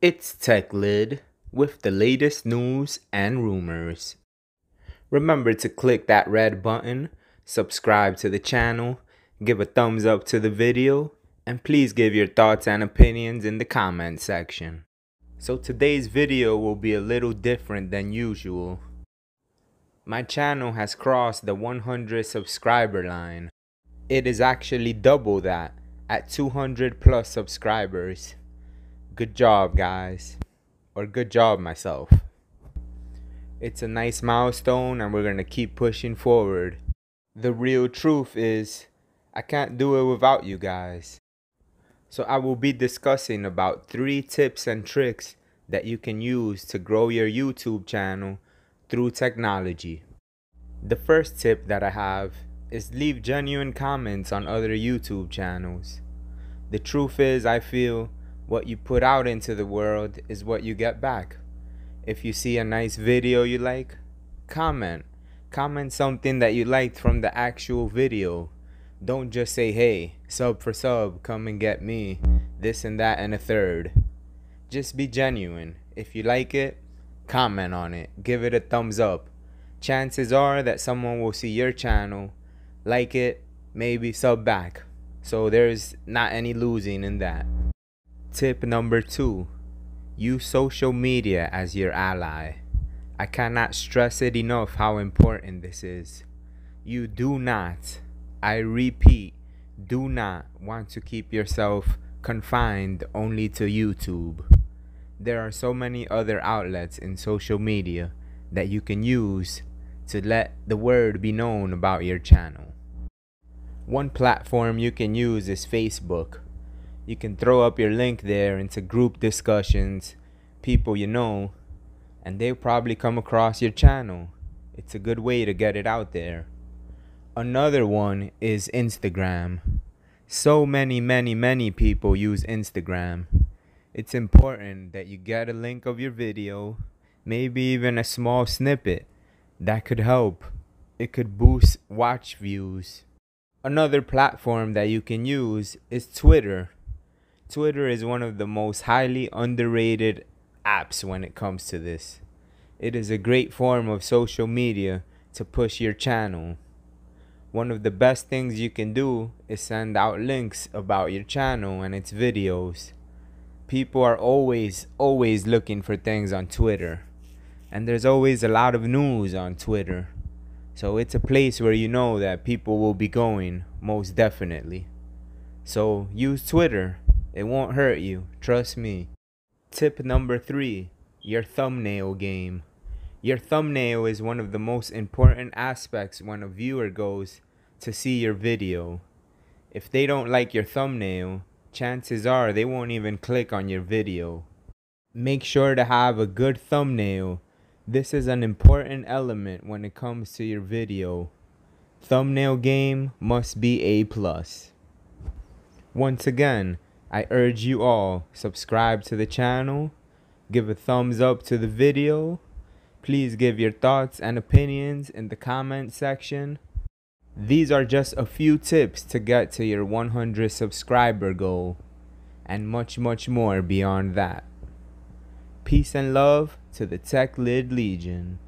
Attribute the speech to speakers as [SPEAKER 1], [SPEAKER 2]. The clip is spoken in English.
[SPEAKER 1] It's Tech Lid with the latest news and rumors. Remember to click that red button, subscribe to the channel, give a thumbs up to the video, and please give your thoughts and opinions in the comment section. So today's video will be a little different than usual. My channel has crossed the 100 subscriber line. It is actually double that at 200 plus subscribers. Good job, guys. Or good job, myself. It's a nice milestone and we're going to keep pushing forward. The real truth is, I can't do it without you guys. So I will be discussing about 3 tips and tricks that you can use to grow your YouTube channel through technology. The first tip that I have is leave genuine comments on other YouTube channels. The truth is, I feel what you put out into the world is what you get back. If you see a nice video you like, comment. Comment something that you liked from the actual video. Don't just say, hey, sub for sub, come and get me, this and that and a third. Just be genuine. If you like it, comment on it. Give it a thumbs up. Chances are that someone will see your channel, like it, maybe sub back. So there's not any losing in that. Tip number 2. Use social media as your ally. I cannot stress it enough how important this is. You do not, I repeat, do not want to keep yourself confined only to YouTube. There are so many other outlets in social media that you can use to let the word be known about your channel. One platform you can use is Facebook. You can throw up your link there into group discussions, people you know, and they'll probably come across your channel. It's a good way to get it out there. Another one is Instagram. So many people use Instagram. It's important that you get a link of your video, maybe even a small snippet. That could help. It could boost watch views. Another platform that you can use is Twitter. Twitter is one of the most highly underrated apps when it comes to this. It is a great form of social media to push your channel. One of the best things you can do is send out links about your channel and its videos. People are always looking for things on Twitter. And there's always a lot of news on Twitter. So it's a place where you know that people will be going, most definitely. So use Twitter. It won't hurt you, trust me. Tip number 3, your thumbnail game. Your thumbnail is one of the most important aspects when a viewer goes to see your video. If they don't like your thumbnail, chances are they won't even click on your video. Make sure to have a good thumbnail. This is an important element when it comes to your video. Thumbnail game must be A+. Once again, I urge you all, subscribe to the channel, give a thumbs up to the video. Please give your thoughts and opinions in the comment section. These are just a few tips to get to your 100 subscriber goal, and much more beyond that. Peace and love to the Tech Lid Legion.